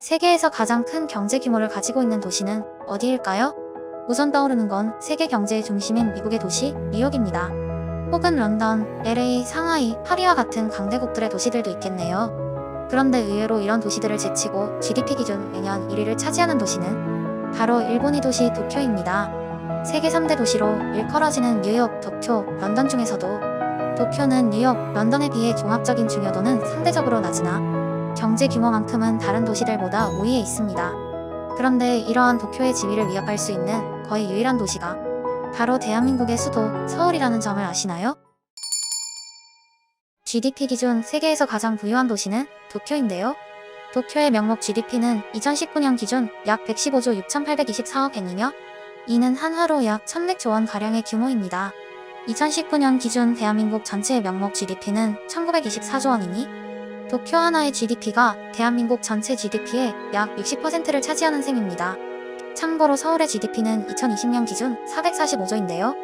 세계에서 가장 큰 경제 규모를 가지고 있는 도시는 어디일까요? 우선 떠오르는 건 세계 경제의 중심인 미국의 도시 뉴욕입니다. 혹은 런던, LA, 상하이, 파리와 같은 강대국들의 도시들도 있겠네요. 그런데 의외로 이런 도시들을 제치고 GDP 기준 매년 1위를 차지하는 도시는 바로 일본의 도시 도쿄입니다. 세계 3대 도시로 일컬어지는 뉴욕, 도쿄, 런던 중에서도 도쿄는 뉴욕, 런던에 비해 종합적인 중요도는 상대적으로 낮으나 경제 규모만큼은 다른 도시들보다 우위에 있습니다. 그런데 이러한 도쿄의 지위를 위협할 수 있는 거의 유일한 도시가 바로 대한민국의 수도 서울이라는 점을 아시나요? GDP 기준 세계에서 가장 부유한 도시는 도쿄인데요. 도쿄의 명목 GDP는 2019년 기준 약 115조 6,824억 엔이며 이는 한화로 약 1,100조 원 가량의 규모입니다. 2019년 기준 대한민국 전체의 명목 GDP는 1,924조 원이니 도쿄 하나의 GDP가 대한민국 전체 GDP의 약 60%를 차지하는 셈입니다. 참고로 서울의 GDP는 2020년 기준 445조인데요.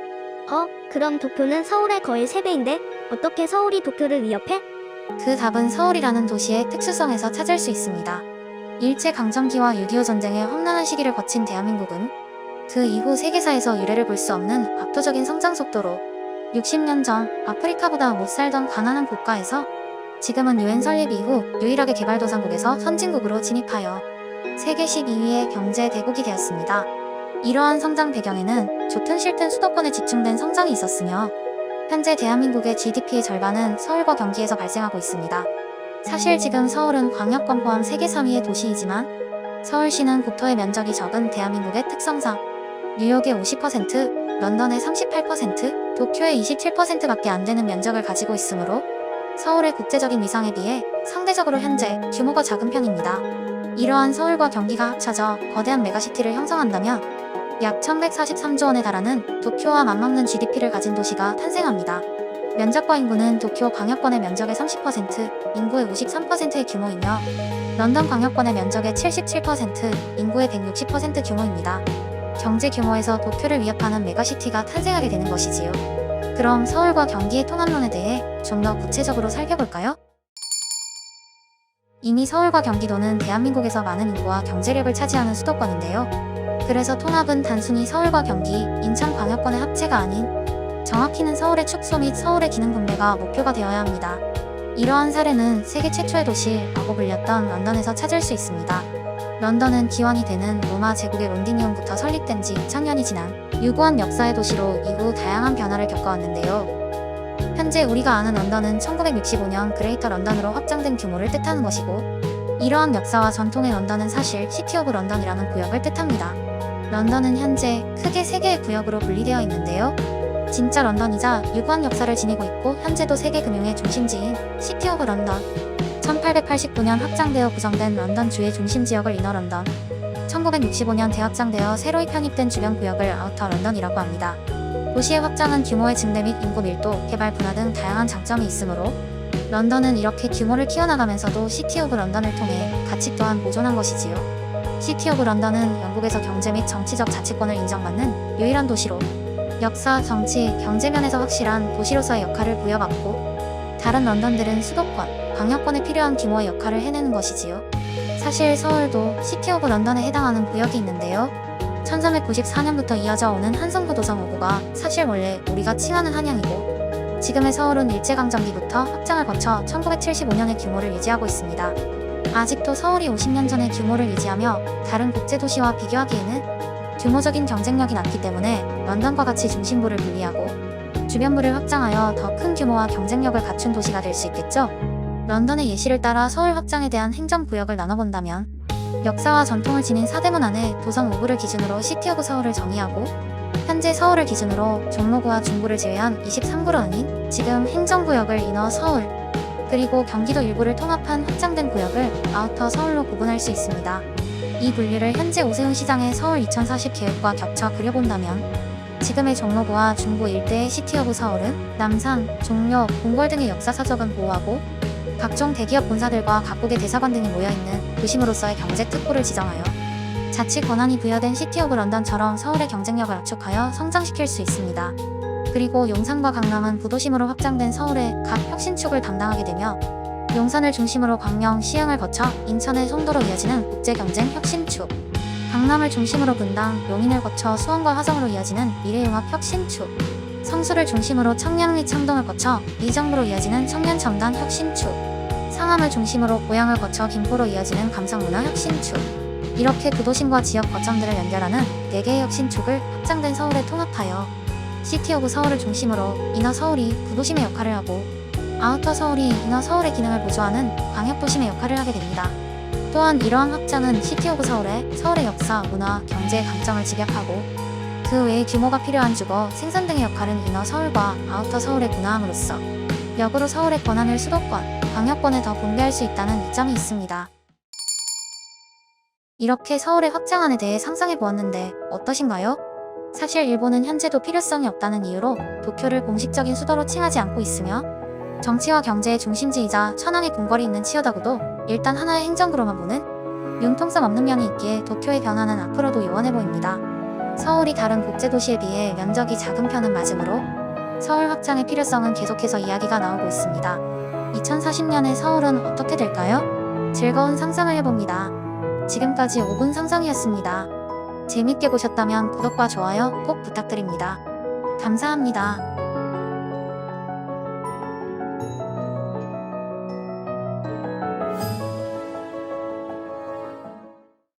그럼 도쿄는 서울의 거의 3배인데 어떻게 서울이 도쿄를 위협해? 그 답은 서울이라는 도시의 특수성에서 찾을 수 있습니다. 일제강점기와 6.25 전쟁의 험난한 시기를 거친 대한민국은 그 이후 세계사에서 유례를 볼 수 없는 압도적인 성장 속도로 60년 전 아프리카보다 못 살던 가난한 국가에서 지금은 유엔 설립 이후 유일하게 개발도상국에서 선진국으로 진입하여 세계 12위의 경제 대국이 되었습니다. 이러한 성장 배경에는 좋든 싫든 수도권에 집중된 성장이 있었으며 현재 대한민국의 GDP의 절반은 서울과 경기에서 발생하고 있습니다. 사실 지금 서울은 광역권 포함 세계 3위의 도시이지만 서울시는 국토의 면적이 적은 대한민국의 특성상 뉴욕의 50%, 런던의 38%, 도쿄의 27%밖에 안 되는 면적을 가지고 있으므로 서울의 국제적인 위상에 비해 상대적으로 현재 규모가 작은 편입니다. 이러한 서울과 경기가 합쳐져 거대한 메가시티를 형성한다면 약 1,143조 원에 달하는 도쿄와 맞먹는 GDP를 가진 도시가 탄생합니다. 면적과 인구는 도쿄 광역권의 면적의 30%, 인구의 53%의 규모이며 런던 광역권의 면적의 77%, 인구의 160% 규모입니다. 경제 규모에서 도쿄를 위협하는 메가시티가 탄생하게 되는 것이지요. 그럼 서울과 경기의 통합론에 대해 좀 더 구체적으로 살펴볼까요? 이미 서울과 경기도는 대한민국에서 많은 인구와 경제력을 차지하는 수도권인데요. 그래서 통합은 단순히 서울과 경기, 인천 광역권의 합체가 아닌 정확히는 서울의 축소 및 서울의 기능 분배가 목표가 되어야 합니다. 이러한 사례는 세계 최초의 도시라고 불렸던 런던에서 찾을 수 있습니다. 런던은 기원이 되는 로마 제국의 론디니움부터 설립된 지 2000년이 지난 유구한 역사의 도시로 이후 다양한 변화를 겪어왔는데요. 현재 우리가 아는 런던은 1965년 그레이터 런던으로 확장된 규모를 뜻하는 것이고 이러한 역사와 전통의 런던은 사실 시티 오브 런던이라는 구역을 뜻합니다. 런던은 현재 크게 3개의 구역으로 분리되어 있는데요. 진짜 런던이자 유구한 역사를 지니고 있고 현재도 세계 금융의 중심지인 시티 오브 런던, 1889년 확장되어 구성된 런던 주의 중심 지역을 이너 런던, 1965년 대확장되어 새로이 편입된 주변 구역을 아우터 런던이라고 합니다. 도시의 확장은 규모의 증대 및 인구 밀도, 개발 분화 등 다양한 장점이 있으므로 런던은 이렇게 규모를 키워나가면서도 시티 오브 런던을 통해 가치 또한 보존한 것이지요. 시티 오브 런던은 영국에서 경제 및 정치적 자치권을 인정받는 유일한 도시로 역사, 정치, 경제면에서 확실한 도시로서의 역할을 부여받고 다른 런던들은 수도권, 광역권에 필요한 규모의 역할을 해내는 것이지요. 사실 서울도 시티 오브 런던에 해당하는 구역이 있는데요. 1394년부터 이어져 오는 한성부도성 5구가 사실 원래 우리가 칭하는 한양이고 지금의 서울은 일제강점기부터 확장을 거쳐 1975년의 규모를 유지하고 있습니다. 아직도 서울이 50년 전의 규모를 유지하며 다른 국제도시와 비교하기에는 규모적인 경쟁력이 낮기 때문에 런던과 같이 중심부를 분리하고 주변부를 확장하여 더 큰 규모와 경쟁력을 갖춘 도시가 될 수 있겠죠? 런던의 예시를 따라 서울 확장에 대한 행정구역을 나눠본다면 역사와 전통을 지닌 사대문 안에 도성 5구를 기준으로 시티 오브 서울을 정의하고 현재 서울을 기준으로 종로구와 중구를 제외한 23구로는 지금 행정구역을 이너 서울, 그리고 경기도 일부를 통합한 확장된 구역을 아우터 서울로 구분할 수 있습니다. 이 분류를 현재 오세훈 시장의 서울 2040 계획과 겹쳐 그려본다면 지금의 종로구와 중구 일대의 시티 오브 서울은 남산, 종로, 궁궐 등의 역사서적은 보호하고 각종 대기업 본사들과 각국의 대사관 등이 모여있는 도심으로서의 경제 특구를 지정하여 자치 권한이 부여된 시티 오브 런던처럼 서울의 경쟁력을 압축하여 성장시킬 수 있습니다. 그리고 용산과 강남은 부도심으로 확장된 서울의 각 혁신축을 담당하게 되며 용산을 중심으로 광명, 시흥을 거쳐 인천의 송도로 이어지는 국제경쟁 혁신축. 강남을 중심으로 분당, 용인을 거쳐 수원과 화성으로 이어지는 미래융합 혁신축. 성수를 중심으로 청량 및 창동을 거쳐 이정부로 이어지는 청년첨단 혁신축. 상암을 중심으로 고양을 거쳐 김포로 이어지는 감성문화 혁신축. 이렇게 구도심과 지역 거점들을 연결하는 4개의 혁신축을 확장된 서울에 통합하여 시티 오브 서울을 중심으로 이너 서울이 구도심의 역할을 하고 아우터 서울이 이너 서울의 기능을 보조하는 광역도심의 역할을 하게 됩니다. 또한 이러한 확장은 시티 오브 서울의 역사, 문화, 경제의 강점을 집약하고 그 외의 규모가 필요한 주거, 생산 등의 역할은 이너 서울과 아우터 서울의 분화함으로써 역으로 서울의 권한을 수도권, 광역권에 더 분배할 수 있다는 이점이 있습니다. 이렇게 서울의 확장안에 대해 상상해 보았는데 어떠신가요? 사실 일본은 현재도 필요성이 없다는 이유로 도쿄를 공식적인 수도로 칭하지 않고 있으며 정치와 경제의 중심지이자 천황의 궁궐이 있는 치요다구도 일단 하나의 행정구로만 보는 융통성 없는 면이 있기에 도쿄의 변화는 앞으로도 요원해 보입니다. 서울이 다른 국제도시에 비해 면적이 작은 편은 맞으므로 서울 확장의 필요성은 계속해서 이야기가 나오고 있습니다. 2040년에 서울은 어떻게 될까요? 즐거운 상상을 해봅니다. 지금까지 5분 상상이었습니다. 재밌게 보셨다면 구독과 좋아요 꼭 부탁드립니다. 감사합니다.